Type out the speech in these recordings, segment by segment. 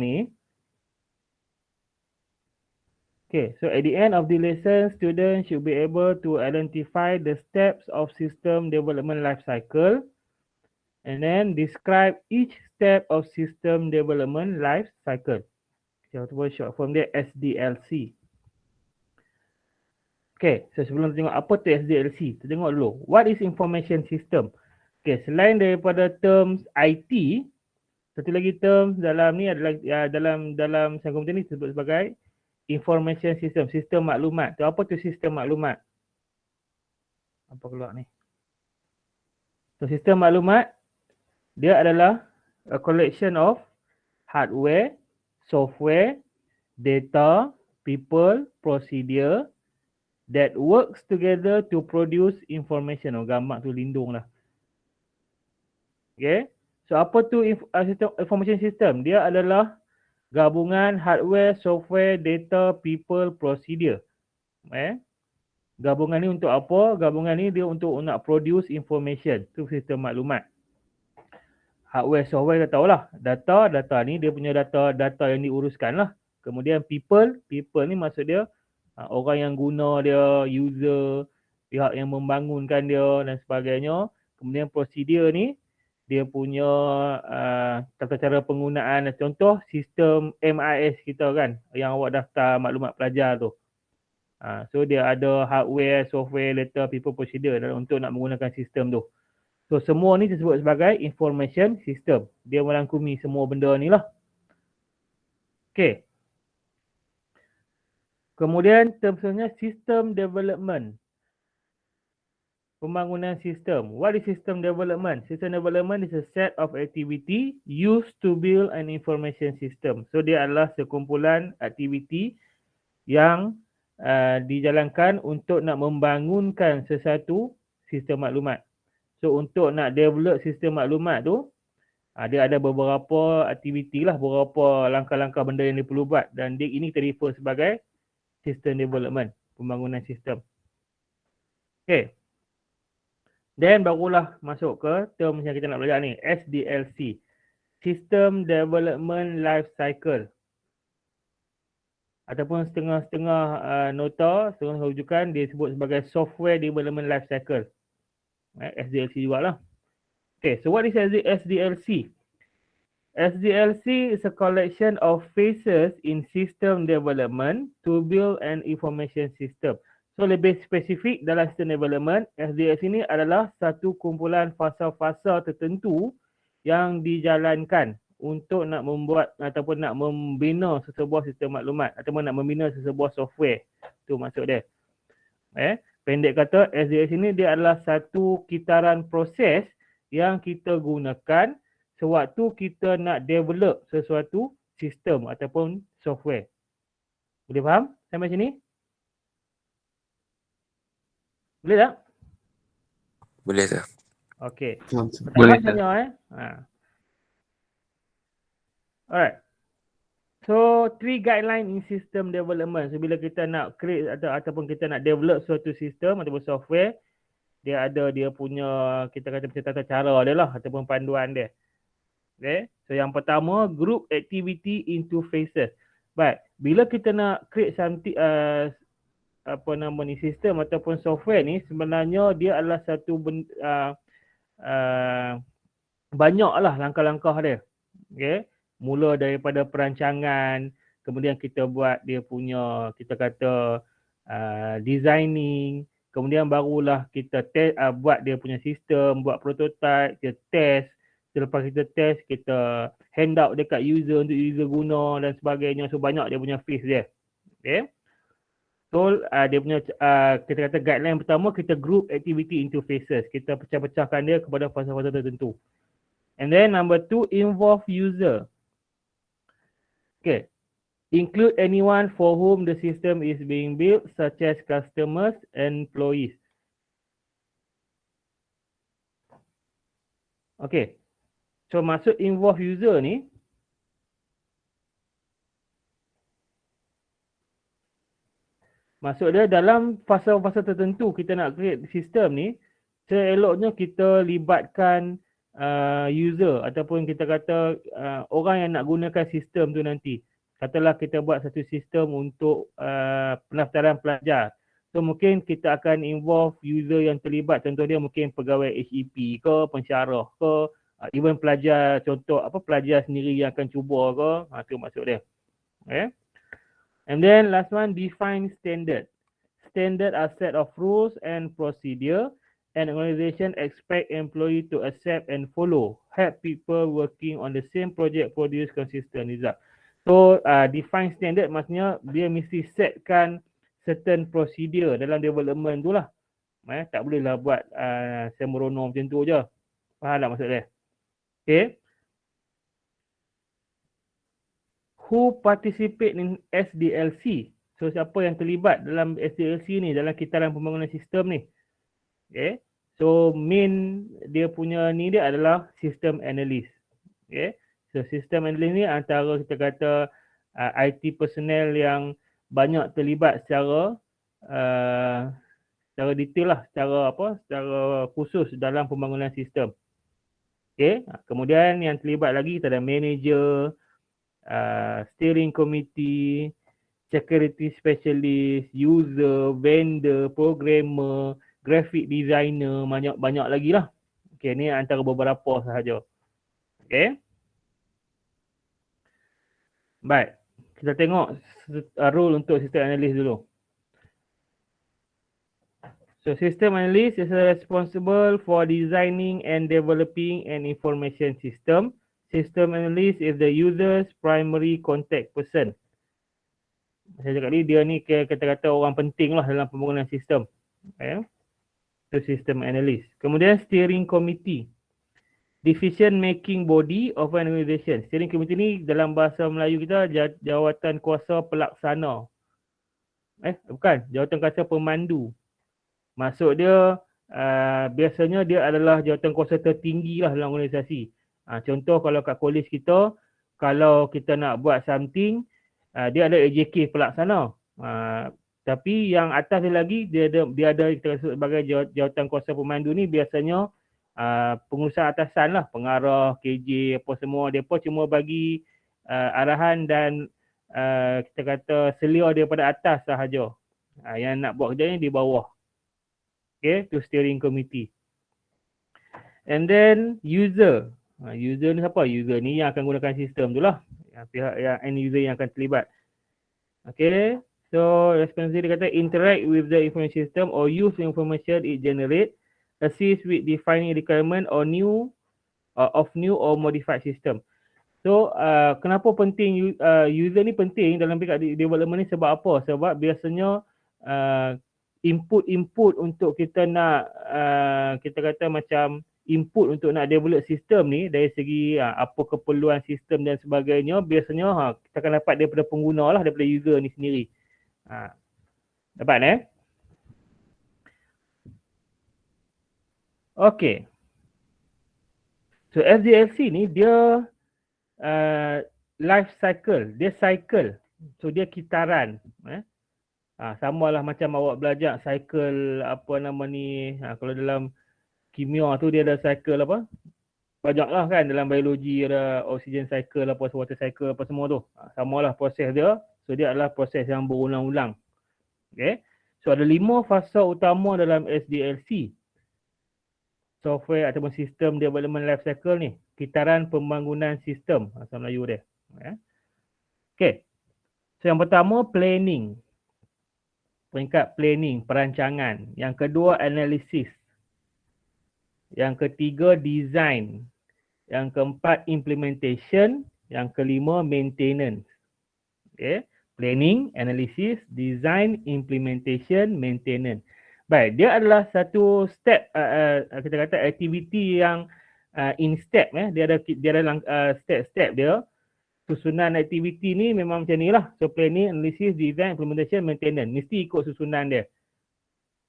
ni. Okay, so at the end of the lesson, students should be able to identify the steps of system development life cycle and then describe each step of system development life cycle. Ataupun short form dia SDLC. Okay, so sebelum tengok apa tu SDLC, kita tengok dulu. What is information system? Okay, selain daripada terms IT, satu lagi term dalam ni adalah dalam sains komputer ni disebut sebagai information system, sistem maklumat. Tu apa tu sistem maklumat? Apa keluar ni? So sistem maklumat dia adalah a collection of hardware, software, data, people, procedure that works together to produce information. Oh, gambar tu lindung lah. Okay. So apa tu information system? Dia adalah gabungan hardware, software, data, people, procedure. Gabungan ni untuk apa? Gabungan ni dia untuk nak produce information. Tu sistem maklumat. Hardware, software kita tahulah. Data ni dia punya data yang diuruskan lah. Kemudian people ni maksud dia orang yang guna dia, user, pihak yang membangunkan dia dan sebagainya. Kemudian prosedur ni dia punya tata cara penggunaan. Contoh sistem MIS kita kan, yang awak daftar maklumat pelajar tu. So dia ada hardware, software, data, people, procedure untuk nak menggunakan sistem tu. So semua ni disebut sebagai information system. Dia merangkumi semua benda ni lah. Okay. Kemudian term selanjutnya system development. Pembangunan sistem. What is system development? System development is a set of activity used to build an information system. So dia adalah sekumpulan aktiviti yang dijalankan untuk nak membangunkan sesuatu sistem maklumat. So untuk nak develop sistem maklumat tu, dia ada beberapa aktiviti lah, beberapa langkah-langkah benda yang dia perlu buat. Dan ini kita refer sebagai system development, pembangunan sistem. Okay. Then barulah masuk ke term yang kita nak belajar ni, SDLC. System Development Life Cycle. Ataupun setengah-setengah nota, setengah rujukan dia sebut sebagai Software Development Life Cycle. SDLC jugalah. Okay, so what is SDLC? SDLC is a collection of phases in system development to build an information system. So lebih spesifik dalam system development, SDLC ini adalah satu kumpulan fasa-fasa tertentu yang dijalankan untuk nak membuat ataupun nak membina sesebuah sistem maklumat ataupun nak membina sesebuah software. Tu maksud dia. Pendek kata, SDLC ini dia adalah satu kitaran proses yang kita gunakan sewaktu kita nak develop sesuatu sistem ataupun software. Boleh faham sampai sini? Boleh tak? Boleh tak? Okey. Boleh Pertama tanya Alright. So, 3 guideline in system development. So, bila kita nak create ataupun kita nak develop suatu sistem ataupun software, dia ada dia punya, kita kata macam tata cara dia lah ataupun panduan dia. Okay. So, yang pertama, group activity into phases. But, bila kita nak create something, sistem ataupun software ni, sebenarnya dia adalah satu banyaklah langkah-langkah dia. Okay. Mula daripada perancangan, kemudian kita buat dia punya, kita kata designing, kemudian barulah kita buat dia punya sistem, buat prototype, kita test. Selepas kita test, kita hand out dekat user untuk user guna dan sebagainya. So banyak dia punya phase dia. Okay. So dia punya kita kata guideline pertama, kita group activity into phases. Kita pecah-pecahkan dia kepada fasa-fasa tertentu. And then number 2, involve user. Okay. Include anyone for whom the system is being built, such as customers and employees. Okay. So maksud involve user ni, maksud dia dalam fasa-fasa tertentu kita nak create sistem ni, seeloknya kita libatkan user ataupun kita kata orang yang nak gunakan sistem tu nanti. Katalah kita buat satu sistem untuk pendaftaran pelajar. So mungkin kita akan involve user yang terlibat. Contoh dia mungkin pegawai HEP ke, pensyarah ke, even pelajar, contoh pelajar sendiri yang akan cuba ke. Tu maksud dia. Okay. And then last one, define standard. Standard are set of rules and procedure and organization expect employee to accept and follow. Help people working on the same project produce consistent result. So define standard maksudnya dia mesti setkan certain procedure dalam development tu lah. Tak boleh lah buat sembrono macam tu je. Faham tak maksud dia? Okay. Who participate in SDLC? So siapa yang terlibat dalam SDLC ni, dalam kitaran pembangunan sistem ni? Okay. So main dia punya ni dia adalah system analyst. Okay. So system analyst ni antara kita kata IT personnel yang banyak terlibat secara detail lah, secara khusus dalam pembangunan sistem. Okay. Kemudian yang terlibat lagi kita ada manager, steering committee, security specialist, user, vendor, programmer, graphic designer, banyak lagi lah. Okay, ni antara beberapa sahaja. Okay. Baik, kita tengok role untuk system analyst dulu. So system analyst is responsible for designing and developing an information system. System analyst is the user's primary contact person. Saya cakap ni, dia ni kita kata orang penting lah dalam pembangunan sistem. Okay. So system analyst. Kemudian steering committee. Decision making body of an organization. Steering committee ni dalam bahasa Melayu kita jawatan kuasa pelaksana. Bukan, jawatan kuasa pemandu. Maksud dia biasanya dia adalah jawatan kuasa tertinggi lah dalam organisasi. Contoh kalau kat kolej kita, kalau kita nak buat something, dia ada AJK pelaksana. Tapi yang atas dia lagi, dia ada kita sebut sebagai jawatan kuasa pemandu ni biasanya pengurusan atasan lah, pengarah, KJ, apa semua. Dia pun cuma bagi arahan dan kita kata selia daripada atas sahaja. Yang nak buat kerja ni di bawah. Okay, to steering committee. And then user. User ni siapa? User ni yang akan gunakan sistem tu lah. Pihak yang end user yang akan terlibat. Okay, so responsibility dia kata interact with the information system or use the information it generate, assist with defining requirement or new or modified system. So kenapa penting user ni penting dalam pihak development ni, sebab apa? Sebab biasanya input untuk kita nak kita kata macam input untuk nak develop sistem ni dari segi apa keperluan sistem dan sebagainya, biasanya kita akan dapat daripada pengguna lah, daripada user ni sendiri. Dapat Okay. So SDLC ni dia life cycle, dia cycle. So dia kitaran. Samalah macam awak belajar cycle apa nama ni, kalau dalam kimia tu dia ada cycle apa, banyak lah kan, dalam biologi ada oxygen cycle apa, water cycle apa semua tu. Samalah proses dia. So dia adalah proses yang berulang-ulang. Okay. So ada 5 fasa utama dalam SDLC, software ataupun sistem development life cycle ni, kitaran pembangunan sistem bahasa Melayu dia. Okay. So yang pertama planning. Peringkat planning, perancangan. Yang kedua analisis. Yang ketiga design. Yang keempat implementation. Yang kelima maintenance. Okay. Planning, analysis, design, implementation, maintenance. Baik, dia adalah satu step, kita kata aktiviti yang in step. Dia ada step-step dia. Susunan aktiviti ni memang macam ni lah. So planning, analysis, design, implementation, maintenance. Mesti ikut susunan dia.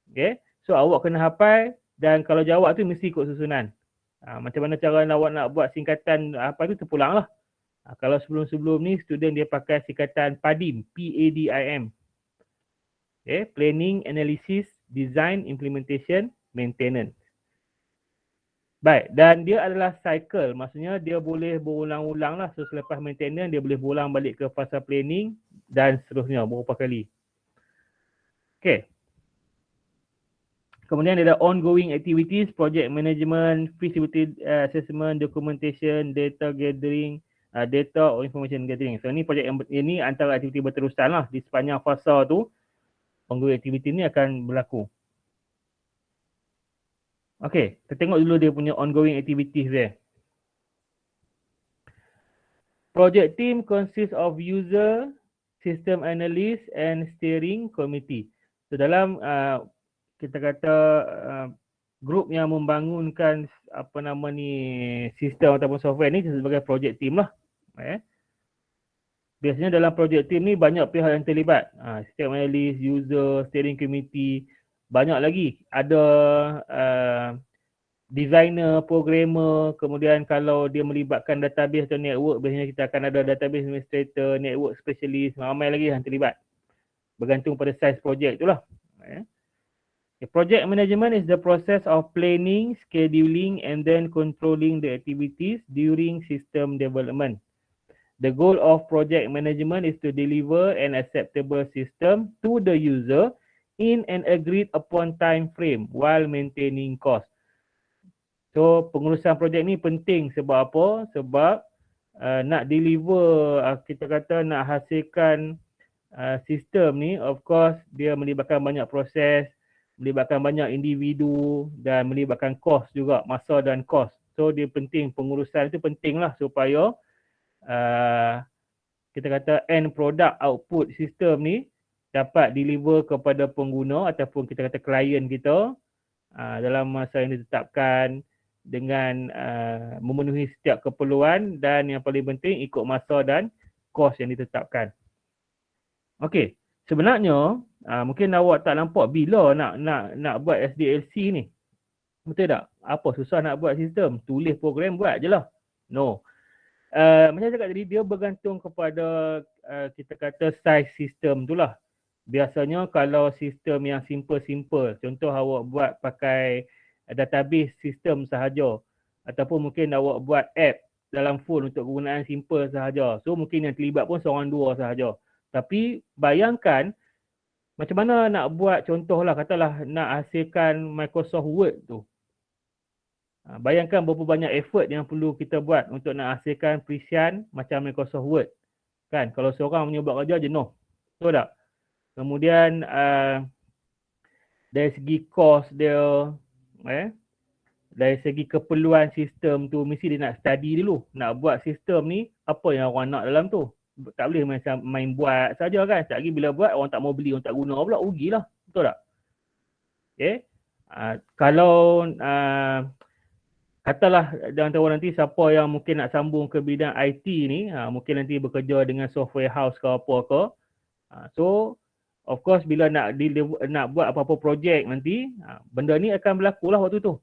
Okay. So awak kena hafal, dan kalau jawab tu mesti ikut susunan. Macam mana cara awak nak buat singkatan apa tu, terpulang lah. Kalau sebelum-sebelum ni student dia pakai singkatan PADIM, PADIM. Okay. Planning, analysis, design, implementation, maintenance. Baik, dan dia adalah cycle. Maksudnya dia boleh berulang-ulang lah. So selepas maintenance dia boleh berulang balik ke fasa planning dan seterusnya beberapa kali. Okay. Kemudian ada ongoing activities, project management, feasibility assessment, documentation, data gathering, data or information gathering. So ni projek ini antara aktiviti berterusan lah di sepanjang fasa tu. Ongoing activity ni akan berlaku. Okay, kita tengok dulu dia punya ongoing activities dia. Project team consists of user, system analyst and steering committee. So dalam kita kata grup yang membangunkan apa nama ni sistem ataupun software ni sebagai project team lah. Biasanya dalam project team ni banyak pihak yang terlibat. System analyst, user, steering committee, banyak lagi. Ada designer, programmer, kemudian kalau dia melibatkan database atau network, biasanya kita akan ada database administrator, network specialist, ramai lagi yang terlibat. Bergantung pada size project tu lah. Project management is the process of planning, scheduling and then controlling the activities during system development. The goal of project management is to deliver an acceptable system to the user in an agreed upon time frame while maintaining cost. So pengurusan projek ni penting sebab apa? Sebab nak deliver, kita kata nak hasilkan sistem ni, of course dia melibatkan banyak proses, melibatkan banyak individu dan melibatkan kos juga, masa dan kos. So dia penting, pengurusan itu penting lah supaya kita kata end product output sistem ni dapat deliver kepada pengguna ataupun kita kata klien kita dalam masa yang ditetapkan dengan memenuhi setiap keperluan dan yang paling penting ikut masa dan kos yang ditetapkan. Okey, sebenarnya mungkin awak tak nampak bila nak buat SDLC ni. Betul tak? Apa susah nak buat sistem? Tulis program buat je lah. No. Macam saya cakap tadi, dia bergantung kepada kita kata size sistem tu lah. Biasanya kalau sistem yang simple-simple, contoh awak buat pakai database sistem sahaja ataupun mungkin awak buat app dalam phone untuk penggunaan simple sahaja. So mungkin yang terlibat pun seorang dua sahaja. Tapi bayangkan macam mana nak buat, contohlah katalah nak hasilkan Microsoft Word tu. Bayangkan berapa banyak effort yang perlu kita buat untuk nak hasilkan perisian macam Microsoft Word. Kan, kalau seorang punya buat kerja jenuh. Betul tak? Kemudian dari segi kos dia, dari segi keperluan sistem tu, mesti dia nak study dulu. Nak buat sistem ni, apa yang orang nak dalam tu. Tak boleh macam main buat saja kan. Tak lagi bila buat, orang tak mau beli, orang tak guna pula, rugilah. Betul tak? Okay. Kalau katalah di antara nanti siapa yang mungkin nak sambung ke bidang IT ni, mungkin nanti bekerja dengan software house ke apa ke. So of course bila nak buat apa-apa projek nanti, benda ni akan berlaku lah waktu tu.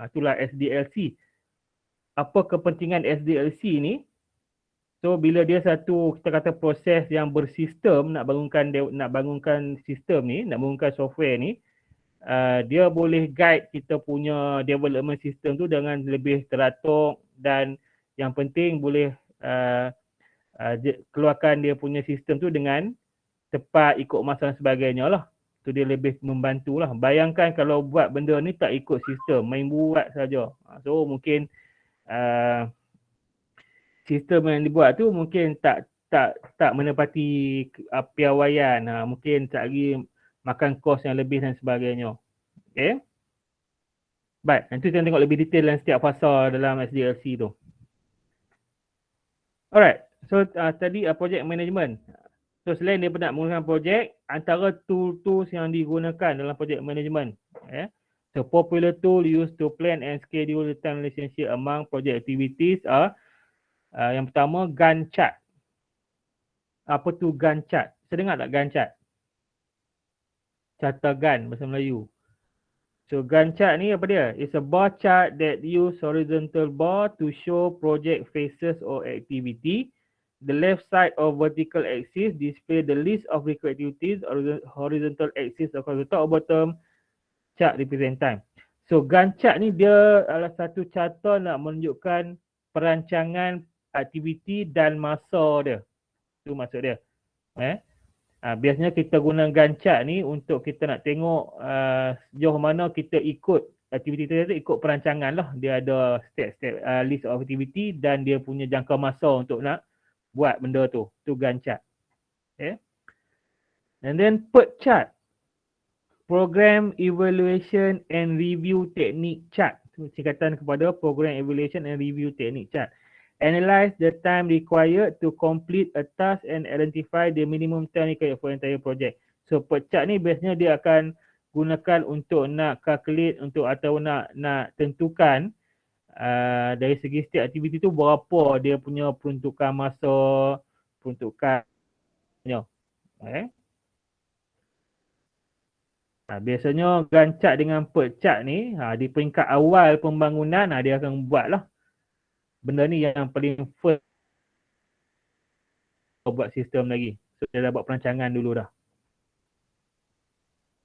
Itulah SDLC. Apa kepentingan SDLC ni? So bila dia satu kita kata proses yang bersistem, nak bangunkan sistem ni, nak bangunkan software ni, dia boleh guide kita punya development system tu dengan lebih teratur dan yang penting boleh keluarkan dia punya sistem tu dengan tepat, ikut masa dan sebagainya lah. Tu dia lebih membantu lah. Bayangkan kalau buat benda ni tak ikut sistem, main buat saja. So mungkin sistem yang dibuat tu mungkin tak menepati piawaian. Mungkin tak lagi makan kos yang lebih dan sebagainya. Okay. Baik, nanti kita tengok lebih detail dalam setiap fasa dalam SDLC tu. Alright, so tadi project management. So selain daripada nak menggunakan projek, antara tool-tools yang digunakan dalam project management. So popular tool used to plan and schedule the time relationship among project activities are yang pertama Gantt chart. Apa tu Gantt chart? Saya dengar tak Gantt chart? Carta Gantt bahasa Melayu. So Gantt chart ni apa dia? It's a bar chart that use horizontal bar to show project phases or activity. The left side of vertical axis display the list of required activities, or the horizontal axis across the top or bottom chart represent time. So Gantt chart ni dia adalah satu carta nak menunjukkan perancangan aktiviti dan masa dia. Tu maksud dia. Biasanya kita guna Gantt chart ni untuk kita nak tengok sejauh mana kita ikut aktiviti tu, ikut perancangan lah. Dia ada step-step list of activity dan dia punya jangka masa untuk nak buat benda tu. Tu Gantt chart. Okay. And then PERT chart. Program Evaluation and Review Technique chart. Singkatan kepada Program Evaluation and Review Technique chart. Analyze the time required to complete a task and identify the minimum time required for entire project. So PERT chart ni biasanya dia akan gunakan untuk nak calculate untuk atau nak tentukan dari segi setiap aktiviti tu berapa dia punya peruntukan masa, peruntukannya. Biasanya Gantt chart dengan PERT chart ni di peringkat awal pembangunan dia akan buat lah. Benda ni yang paling first buat sistem lagi. So dia dah buat perancangan dulu dah.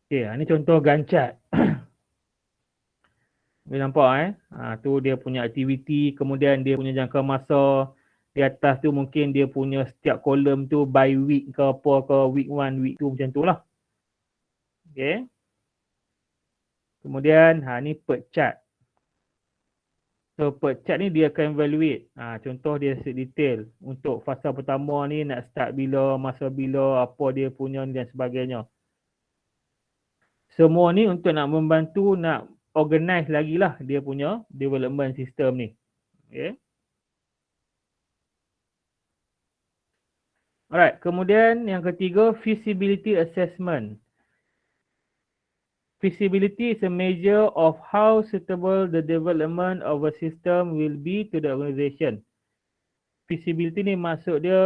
Okay, ni contoh Gantt chart. Boleh nampak tu dia punya aktiviti, kemudian dia punya jangka masa. Di atas tu mungkin dia punya setiap kolom tu by week ke apa ke, week 1, week 2 macam tu lah. Okay. Kemudian ni PERT chart. So PERT chart ni dia akan evaluate. Contoh dia detail. Untuk fasa pertama ni nak start bila, masa bila, apa dia punya dan sebagainya. Semua ni untuk nak membantu nak organize lagi lah dia punya development system ni. Okay. Alright, kemudian yang ketiga, feasibility assessment. Feasibility is a measure of how suitable the development of a system will be to the organisation. Feasibility ni maksud dia,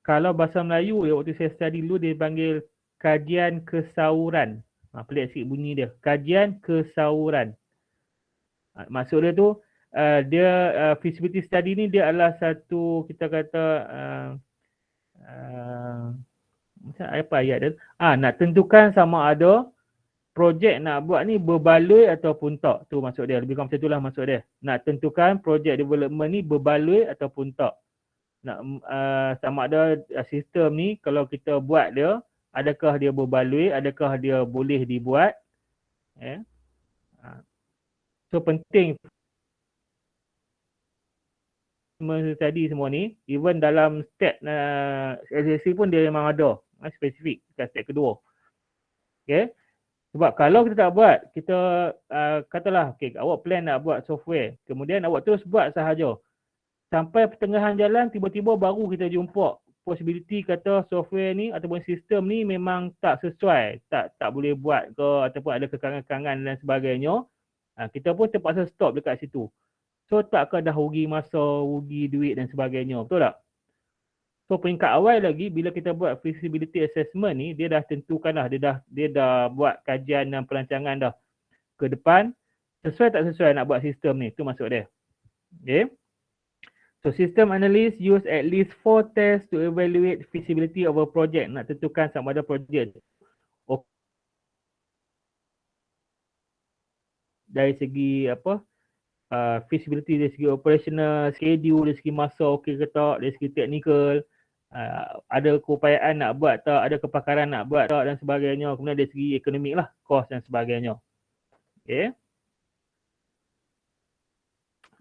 kalau bahasa Melayu dia waktu saya study dulu dia panggil kajian kesauran. Pelik sikit bunyi dia. Kajian kesauran. Maksud dia tu, feasibility study ni dia adalah satu, kita kata, macam apa ayat dia? Nak tentukan sama ada projek nak buat ni berbaloi ataupun tak. Tu maksud dia. Lebih kurang macam itulah maksud dia. Nak tentukan projek development ni berbaloi ataupun tak. Nak sama ada sistem ni kalau kita buat dia, adakah dia berbaloi, adakah dia boleh dibuat. So penting tadi semua ni, even dalam step SSC pun dia memang ada spesifik step kedua. Okay. Sebab kalau kita tak buat, kita katalah awak plan nak buat software, kemudian awak terus buat sahaja. Sampai pertengahan jalan tiba-tiba baru kita jumpa possibility kata software ni ataupun sistem ni memang tak sesuai, tak boleh buat ke ataupun ada kekangan-kekangan dan sebagainya. Kita pun terpaksa stop dekat situ. So takkah dah rugi masa, rugi duit dan sebagainya, betul tak? So peringkat awal lagi bila kita buat feasibility assessment ni, dia dah tentukan dah, dia dah buat kajian dan perancangan dah ke depan sesuai tak sesuai nak buat sistem ni, tu maksud dia. Okay. So system analyst use at least 4 tests to evaluate feasibility of a project, nak tentukan sama ada projek dari segi apa, feasibility dari segi operational, schedule, dari segi masa okey ke tak, dari segi technical, ada keupayaan nak buat tak, ada kepakaran nak buat tak dan sebagainya. Kemudian dari segi ekonomik lah, cost dan sebagainya. Okay.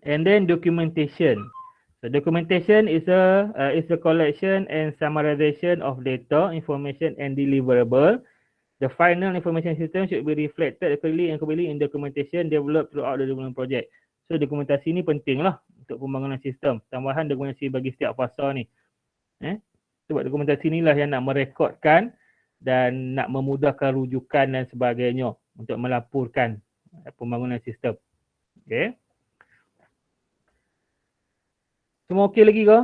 And then documentation. So documentation is a collection and summarization of data, information and deliverable. The final information system should be reflected clearly and completely in documentation developed throughout the development project. So dokumentasi ni penting lah untuk pembangunan sistem. Tambahan dokumentasi bagi setiap fasa ni. Sebab dokumentasi inilah yang nak merekodkan dan nak memudahkan rujukan dan sebagainya untuk melaporkan pembangunan sistem. Okay. Semua okey lagi ke?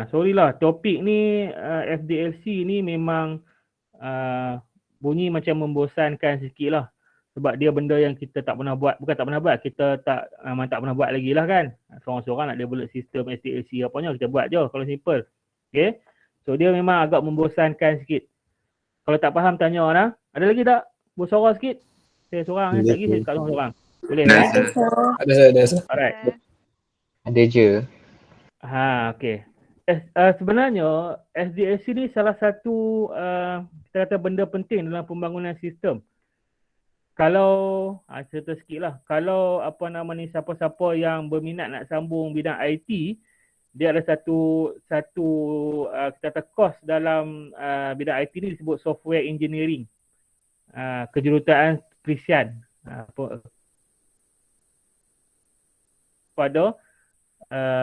Sorry lah, topik ni FDLC ni memang bunyi macam membosankan sikit lah. Sebab dia benda yang kita tak pernah buat. Bukan tak pernah buat, kita memang tak pernah buat lagi lah kan. Seorang-seorang nak develop sistem SDLC apanya, kita buat je kalau simple. Okay. So dia memang agak membosankan sikit. Kalau tak faham tanya lah. Ada lagi tak? Bersuara sikit. Saya seorang, Boleh sekejap lagi tu. saya cakap seorang. Boleh Dah, eh? sir. Ada sir. Alright. Ada je. Okay. Sebenarnya SDLC ni salah satu kita kata benda penting dalam pembangunan sistem. Kalau cerita sikit lah, kalau apa nama ni, siapa-siapa yang berminat nak sambung bidang IT, dia ada satu kita kata course dalam bidang IT ni disebut software engineering, kejuruteraan Krisian pada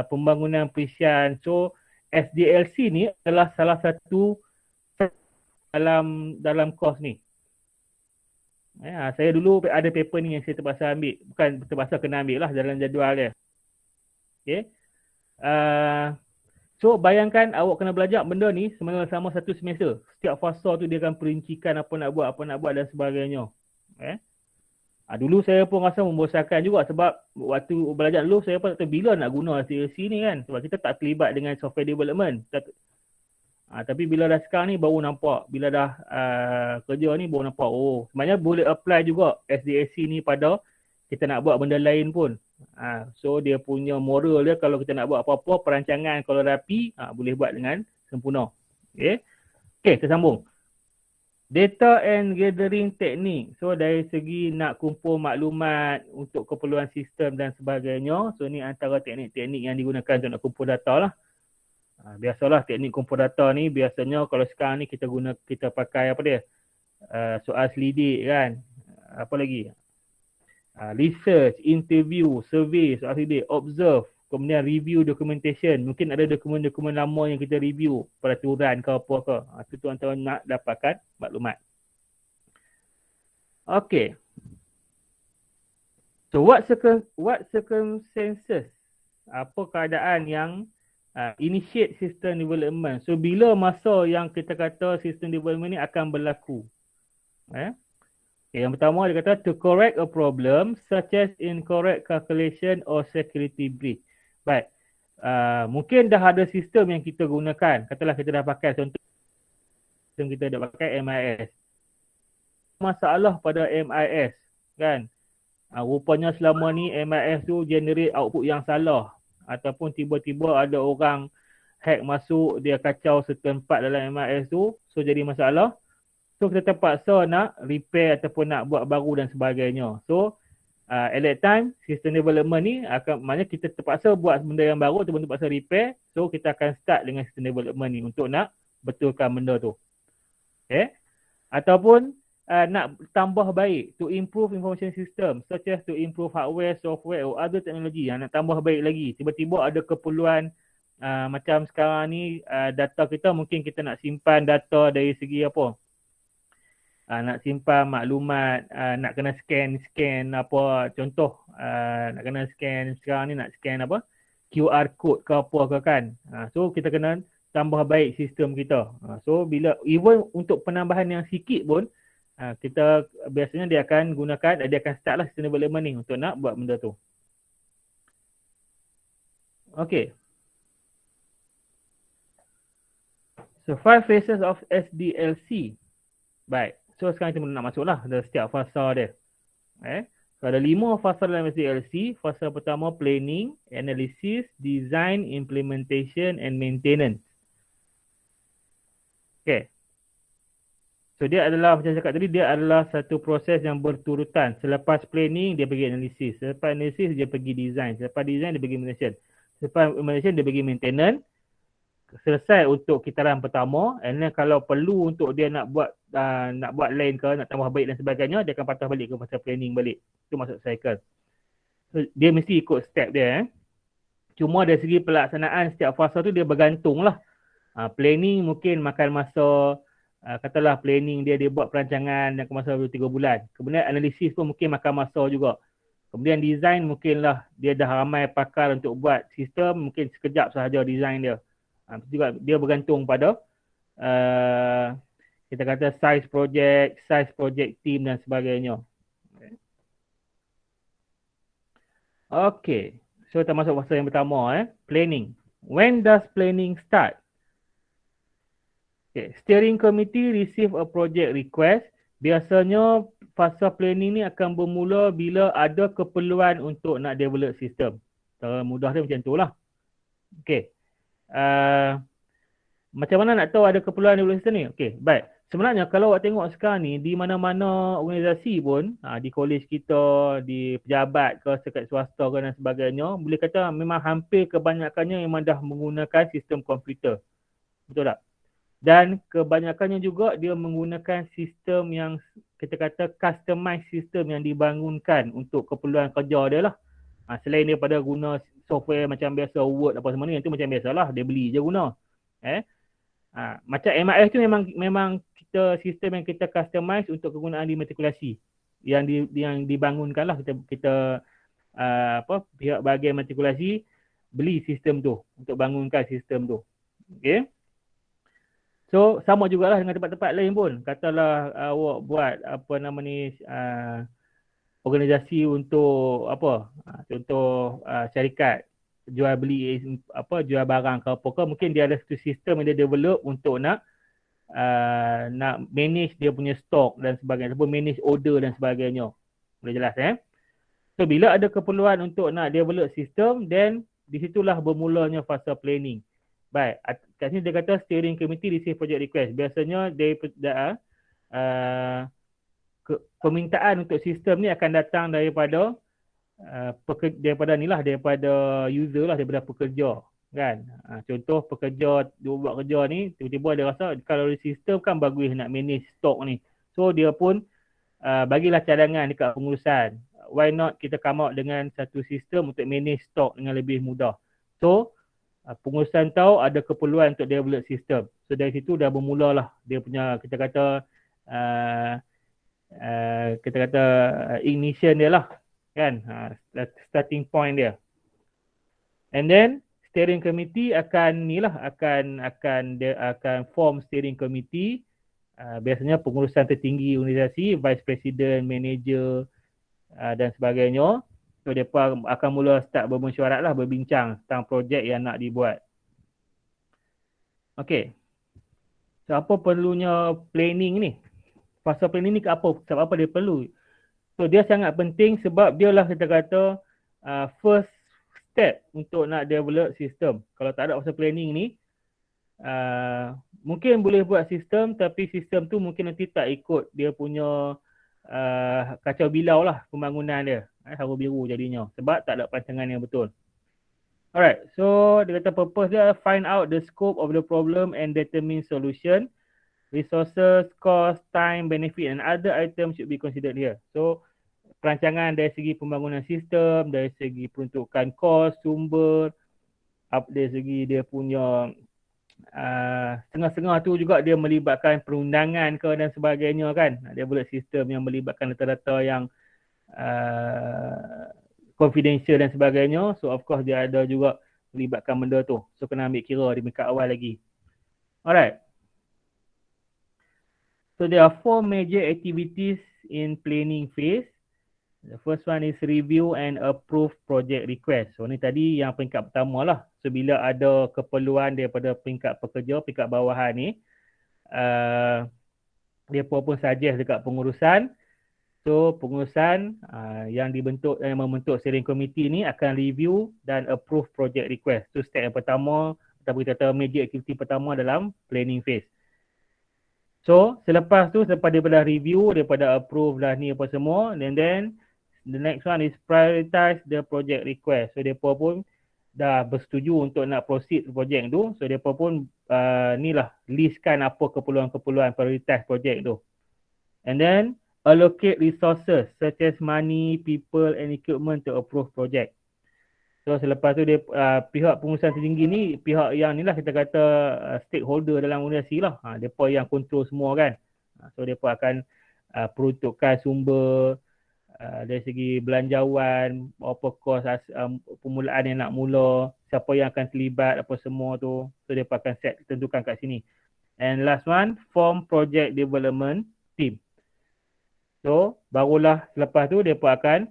pembangunan perisian. So SDLC ni adalah salah satu dalam course ni. Saya dulu ada paper ni yang saya terpaksa ambil. Bukan terpaksa kena ambil lah dalam jadual dia. Okay. So bayangkan awak kena belajar benda ni selama satu semester. Setiap fasa tu dia akan perincikan apa nak buat dan sebagainya. Dulu saya pun rasa membosankan juga sebab waktu belajar dulu saya pun tak tahu bila nak guna SDLC ni kan. Sebab kita tak terlibat dengan software development. Tapi bila dah sekarang ni baru nampak. Bila dah kerja ni baru nampak. Oh, sebenarnya boleh apply juga SDLC ni pada kita nak buat benda lain pun. So dia punya moral dia kalau kita nak buat apa-apa, perancangan kalau rapi, boleh buat dengan sempurna. Okay, kita sambung. Data and gathering technique. So dari segi nak kumpul maklumat untuk keperluan sistem dan sebagainya. So ni antara teknik-teknik yang digunakan untuk nak kumpul data lah. Biasalah teknik kumpul data ni biasanya kalau sekarang ni kita pakai apa dia? Soal selidik kan. Apa lagi? Research, interview, survey, soal selidik, observe, kemudian review documentation. Mungkin ada dokumen-dokumen lama yang kita review, peraturan ke apa ke. Itu tuan-tuan nak dapatkan maklumat. Okay. So what circumstances? Apa keadaan yang initiate system development. So bila masa yang kita kata system development ni akan berlaku. Yang pertama dia kata to correct a problem such as incorrect calculation or security breach. Baik. Mungkin dah ada sistem yang kita gunakan. Katalah kita dah pakai contoh sistem kita dah pakai MIS. Masalah pada MIS kan. Rupanya selama ni MIS tu generate output yang salah. Ataupun tiba-tiba ada orang hack masuk, dia kacau certain part dalam MIS tu, so jadi masalah. So kita terpaksa nak repair ataupun nak buat baru dan sebagainya. So at that time, system development ni maknanya kita terpaksa buat benda yang baru ataupun terpaksa repair. So kita akan start dengan system development ni untuk nak betulkan benda tu. Okay. Ataupun nak tambah baik, to improve information system such as to improve hardware, software or other technology yang nak tambah baik lagi. Tiba-tiba ada keperluan macam sekarang ni data kita mungkin kita nak simpan data dari segi apa? Nak simpan maklumat, nak kena scan apa, contoh nak kena scan sekarang ni nak scan apa? QR code ke apa ke kan. So kita kena tambah baik sistem kita. So bila even untuk penambahan yang sikit pun kita biasanya dia akan start lah system development ni untuk nak buat benda tu. Okay. So 5 phases of SDLC. Baik. So sekarang kita nak masuk lah ada setiap fasa dia. So ada 5 fasa dalam SDLC. Fasa pertama planning, analysis, design, implementation and maintenance. Okay. So dia adalah macam cakap tadi, dia adalah satu proses yang berturutan. Selepas planning dia pergi analisis, selepas analisis dia pergi design, selepas design dia pergi implementation, selepas implementation dia pergi maintenance. Selesai untuk kitaran pertama, and then kalau perlu untuk dia nak buat lain ke, nak tambah baik dan sebagainya, dia akan patah balik ke fasa planning balik. Itu maksud cycle. So dia mesti ikut step dia. Cuma dari segi pelaksanaan setiap fasa tu dia bergantung lah. Planning mungkin makan masa, katalah planning dia buat perancangan yang masa 3 bulan. Kemudian analisis pun mungkin makan masa juga. Kemudian design mungkinlah dia dah ramai pakar untuk buat sistem, mungkin sekejap sahaja design dia. Juga dia bergantung pada kita kata size project team dan sebagainya. Okay. So kita masuk fasa yang pertama, planning. When does planning start? Okay. Steering committee receive a project request. Biasanya fasa planning ni akan bermula bila ada keperluan untuk nak develop sistem. Cara mudah dia macam tu lah. Okay. Macam mana nak tahu ada keperluan develop sistem ni? Okay, baik. Sebenarnya kalau awak tengok sekarang ni, di mana-mana organisasi pun, di kolej kita, di pejabat ke, sekat swasta ke dan sebagainya, boleh kata memang hampir kebanyakannya memang dah menggunakan sistem komputer. Betul tak? Dan kebanyakannya juga dia menggunakan sistem yang kita kata customized sistem yang dibangunkan untuk keperluan kerja dia lah. Selain daripada guna software macam biasa Word apa semua ni, itu macam biasalah, dia beli je guna. Macam MIS tu memang kita sistem yang kita customize untuk kegunaan di matrikulasi yang dibangunkan lah, kita pihak bahagian matrikulasi beli sistem tu untuk bangunkan sistem tu. Okay. So sama jugalah dengan tempat-tempat lain pun. Katalah awak buat organisasi untuk contoh syarikat jual beli jual barang ke apa ke, mungkin dia ada satu sistem yang dia develop untuk nak manage dia punya stok dan sebagainya, ataupun manage order dan sebagainya. Boleh jelas So bila ada keperluan untuk nak develop sistem, then di situlah bermulanya fasa planning. Baik, kat sini dia kata steering committee receive project request. Biasanya permintaan untuk sistem ni akan datang daripada daripada user lah, daripada pekerja kan. Contoh pekerja dia buat kerja ni, tiba-tiba dia rasa kalau sistem kan bagus nak manage stok ni, so dia pun bagilah cadangan dekat pengurusan, why not kita come out dengan satu sistem untuk manage stok dengan lebih mudah. So pengurusan tahu ada keperluan untuk develop sistem, so dari situ dah bermulalah dia punya kita kata ignition dia lah kan, starting point dia. And then steering committee akan form steering committee. Biasanya pengurusan tertinggi organisasi, vice president, manager dan sebagainya. So mereka akan mula start bermesyuarat lah, berbincang tentang projek yang nak dibuat. Okay. So apa perlunya planning ni? Fasa planning ni sebab apa dia perlu? So dia sangat penting sebab dia lah kita kata first step untuk nak develop sistem. Kalau tak ada fasa planning ni, mungkin boleh buat sistem tapi sistem tu mungkin nanti tak ikut dia punya kacau bilau lah pembangunan dia. Haru biru jadinya sebab tak ada perancangan yang betul. Alright, so dia kata purpose dia find out the scope of the problem and determine solution. Resources, cost, time, benefit and other items should be considered here. So perancangan dari segi pembangunan sistem, dari segi peruntukan kos, sumber, dari segi dia punya setengah-setengah tu juga dia melibatkan perundangan ke dan sebagainya kan. Dia buat sistem yang melibatkan data-data yang confidential dan sebagainya. So of course dia ada juga melibatkan benda tu. So kena ambil kira di tingkat awal lagi. Alright. So there are 4 major activities in planning phase. The first one is review and approve project request. So ni tadi yang peringkat pertama lah. So bila ada keperluan daripada peringkat pekerja, peringkat bawahan ni, dia pun suggest dekat pengurusan. So pengurusan yang membentuk steering committee ni akan review dan approve project request. So step yang pertama, ataupun kita kata major activity pertama dalam planning phase. So selepas tu, selepas daripada review, daripada approve lah ni apa semua, and then the next one is prioritize the project request. So mereka pun dah bersetuju untuk nak proceed project tu. So mereka pun ni lah listkan apa keperluan-keperluan prioritas project tu. And then allocate resources such as money, people and equipment to approve project. So selepas tu dia pihak pengurusan tertinggi ni, pihak yang ni lah kita kata stakeholder dalam organisasi lah. Mereka yang kontrol semua kan. So mereka akan peruntukan sumber, dari segi belanjawan, apa kos permulaan yang nak mula, siapa yang akan terlibat, apa semua tu. So mereka akan tentukan kat sini. And last one, form project development team. So barulah selepas tu mereka akan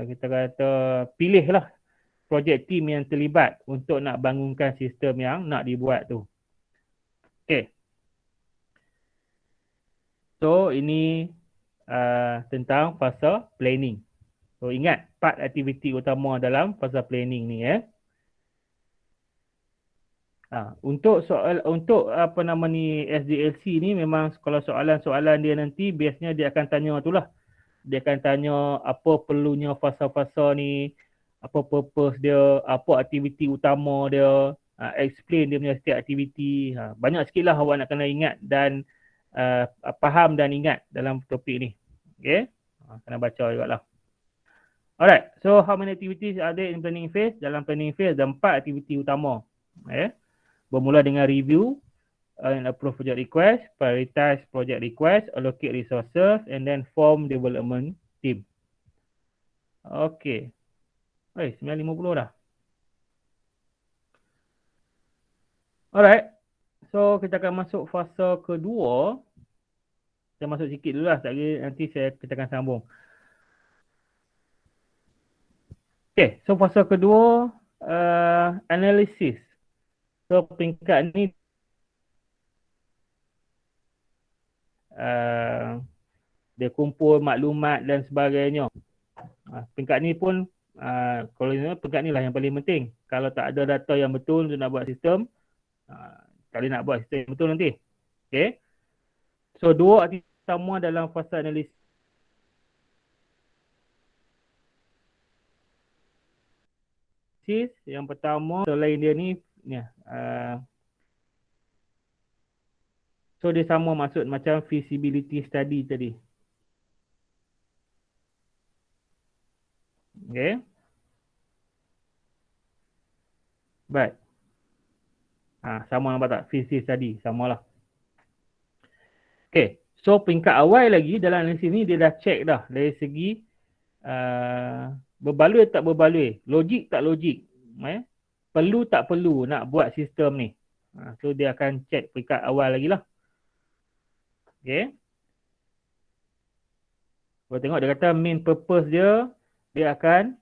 kita kata pilih lah project team yang terlibat untuk nak bangunkan sistem yang nak dibuat tu. Okay. So ini tentang fasa planning. So ingat part aktiviti utama dalam fasa planning ni ya. Untuk apa nama ni SDLC ni memang kalau soalan-soalan dia nanti biasanya dia akan tanya itulah. Dia akan tanya apa perlunya fasa-fasa ni, apa purpose dia, apa aktiviti utama dia, explain dia punya setiap aktiviti. Banyak sikit lah awak nak kena ingat dan faham dan ingat dalam topik ni. Okay, kena baca juga lah. Alright, so how many activities are there in planning phase? Dalam planning phase ada 4 aktiviti utama. Bermula dengan review and approve project request, prioritize project request, allocate resources and then form development team. Okay. 9.50 dah. Alright. So kita akan masuk fasa kedua. Saya masuk sikit dulu lah. Nanti kita akan sambung. Okay. So fasa kedua, analysis. So peringkat ni dia kumpul maklumat dan sebagainya. Peringkat ni pun kalau peringkat ni lah yang paling penting. Kalau tak ada data yang betul untuk nak buat sistem, tak boleh nak buat sistem yang betul nanti. Okay. So dua aktiviti utama dalam fasa analisis. Yang pertama selain dia ni so dia sama maksud macam feasibility study tadi. Okay. Baik. Sama nampak tak? Feasibility study. Samalah. Okay. So peringkat awal lagi dalam analisis ni dia dah check dah dari segi berbaloi tak berbaloi, logik tak logik, perlu tak perlu nak buat sistem ni. So dia akan check peringkat awal lagi lah. Okay. Kalau tengok dia kata main purpose dia akan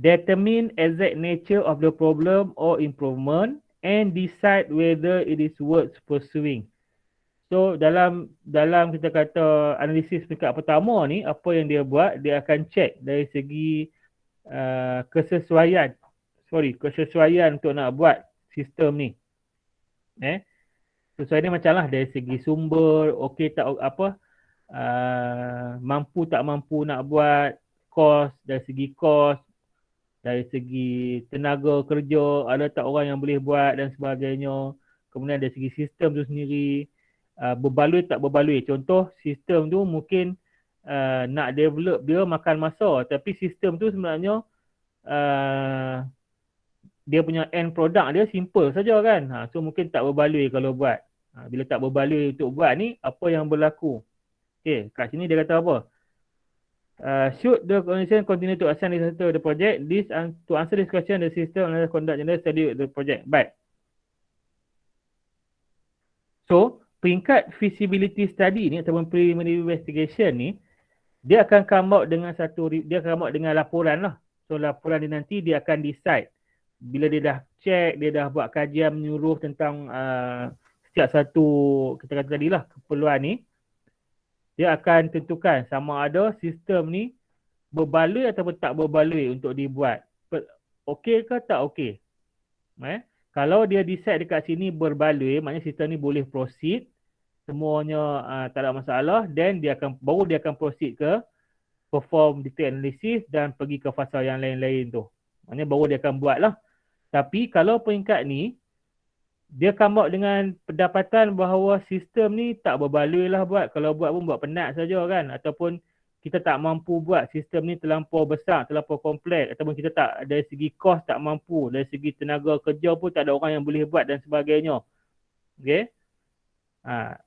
determine exact nature of the problem or improvement and decide whether it is worth pursuing. So dalam kita kata analisis peringkat pertama ni, apa yang dia buat, dia akan check dari segi kesesuaian untuk nak buat sistem ni. Sesuai dia macam lah dari segi sumber, okey tak apa, mampu tak mampu nak buat, dari segi tenaga kerja, ada tak orang yang boleh buat dan sebagainya. Kemudian dari segi sistem tu sendiri, berbaloi tak berbaloi. Contoh sistem tu mungkin nak develop dia makan masa, tapi sistem tu sebenarnya dia punya end product dia simple saja kan. So mungkin tak berbaloi kalau buat. Bila tak berbaloi untuk buat ni, apa yang berlaku? Okay, kat sini dia kata apa? Should the organization continue to assign this to the project? To answer this question, the system and conduct general study the project. Baik. So, peringkat feasibility study ni ataupun preliminary investigation ni, dia akan come out dengan laporan lah. So, laporan ni nanti dia akan decide. Bila dia dah check, dia dah buat kajian menyuruh tentang setiap satu, kita kata tadi lah, keperluan ni, dia akan tentukan sama ada sistem ni berbaloi ataupun tak berbaloi untuk dibuat. Okey ke tak okey? Kalau dia decide dekat sini berbaloi, maknanya sistem ni boleh proceed, semuanya tak ada masalah, then baru dia akan proceed ke perform detail analysis dan pergi ke fasa yang lain-lain tu. Maknanya baru dia akan buat lah. Tapi kalau peringkat ni, dia come out dengan pendapatan bahawa sistem ni tak berbaloi lah buat. Kalau buat pun buat penat saja kan. Ataupun kita tak mampu buat, sistem ni terlampau besar, terlampau kompleks. Ataupun kita tak, dari segi kos tak mampu, dari segi tenaga kerja pun tak ada orang yang boleh buat dan sebagainya. Okay.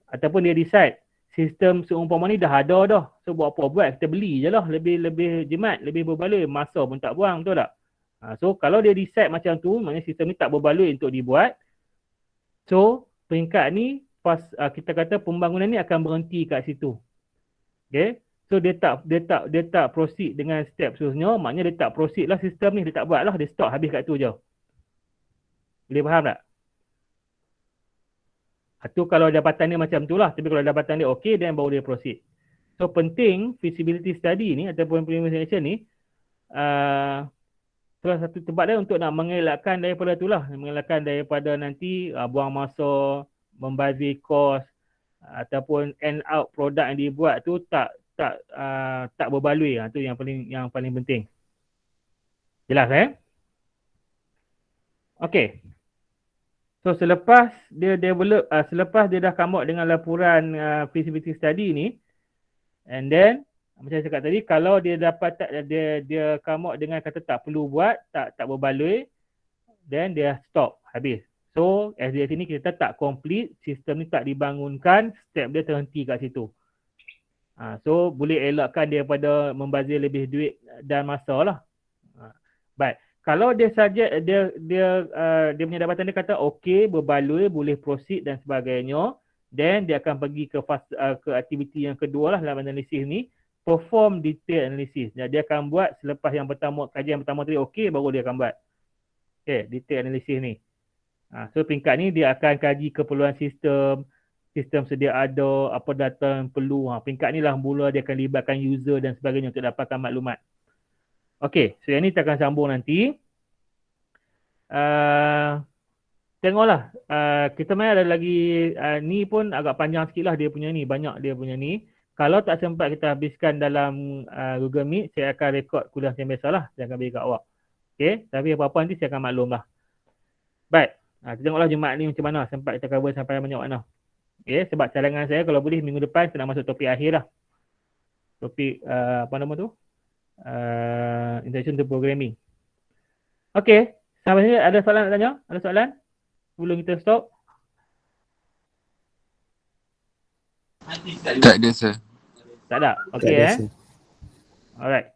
Ataupun dia decide, sistem seumpama ni dah ada dah. So buat apa buat, kita beli je lah. Lebih jimat, lebih berbaloi. Masa pun tak buang, betul tak? So kalau dia decide macam tu, maknanya sistem ni tak berbaloi untuk dibuat. So, peringkat ni kita kata pembangunan ni akan berhenti kat situ. Okay. So dia tak proceed dengan step seterusnya, maknanya dia tak proceed lah sistem ni, dia tak buat lah, dia stop habis kat tu je. Boleh faham tak? Tu kalau dapatan dia macam tu lah. Tapi kalau dapatan dia okey, then baru dia proceed. So penting feasibility study ni ataupun preliminary action ni salah satu tempat dia untuk nak mengelakkan daripada tu lah. Mengelakkan daripada nanti buang masa, membazir kos ataupun end out produk yang dibuat tu tak berbaloi. Tu yang paling penting. Jelas Okay. So selepas dia develop, selepas dia dah come out dengan laporan feasibility study ni, and then macam saya cakap tadi, kalau dia dapat dia come out dengan kata tak perlu buat, tak berbaloi, then dia stop, habis. So SDLC ni kita tak complete, sistem ni tak dibangunkan, step dia terhenti kat situ. So boleh elakkan dia daripada membazir lebih duit dan masa lah. But kalau dia saja dia punya dapatan dia kata okey, berbaloi, boleh proceed dan sebagainya, then dia akan pergi ke aktiviti yang kedua lah dalam analisis ni, perform detail analysis. Dia akan buat selepas yang pertama, kajian pertama tadi okey, baru dia akan buat detail analysis ni. So peringkat ni dia akan kaji keperluan sistem sedia ada, apa data yang perlu. Peringkat ni lah mula dia akan libatkan user dan sebagainya untuk dapatkan maklumat. Okey, so yang ni kita akan sambung nanti. Tengoklah, kita main ada lagi ni pun agak panjang sikit lah dia punya ni, banyak dia punya ni. Kalau tak sempat kita habiskan dalam Google Meet, saya akan rekod kuliah macam biasa lah, saya akan bagi kat awak. Okay, tapi apa-apa nanti saya akan maklum lah. Baik, kita tengoklah Jumaat ni macam mana, sempat kita cover sampai banyak mana. Okay, sebab cadangan saya kalau boleh minggu depan saya nak masuk topik akhir lah. Topik apa nama tu? Introduction to Programming. Okay, sampai sini ada soalan nak tanya? Ada soalan? Sebelum kita stop? Tak ada, sir. Tak ada? Okay Alright.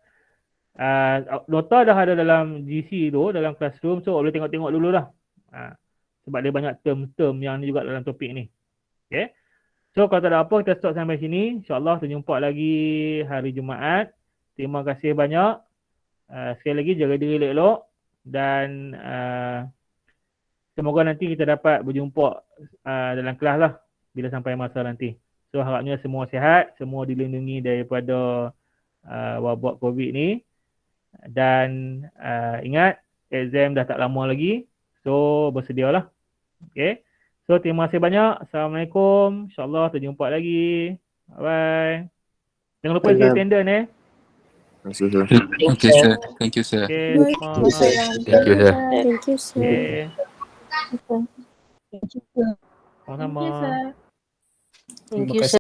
Nota dah ada dalam GC tu, dalam classroom, so boleh tengok-tengok dulu lah. Sebab dia banyak term-term yang ni juga dalam topik ni. Okay. So kalau tak ada apa, kita stop sampai sini. InsyaAllah kita jumpa lagi hari Jumaat. Terima kasih banyak. Sekali lagi jaga diri elok. Dan semoga nanti kita dapat berjumpa dalam kelas lah bila sampai masa nanti. So harapnya semua sihat, semua dilindungi daripada wabak COVID ni. Dan ingat, exam dah tak lama lagi. So bersedialah. Okay. So terima kasih banyak. Assalamualaikum. InsyaAllah kita jumpa lagi. Bye-bye. Jangan lupa isi attendance Okay, sir. Thank you, sir. Okay. Thank you, sir. Thank you, sir. Okay. Thank you, sir. Sama-sama. Thank you, sir.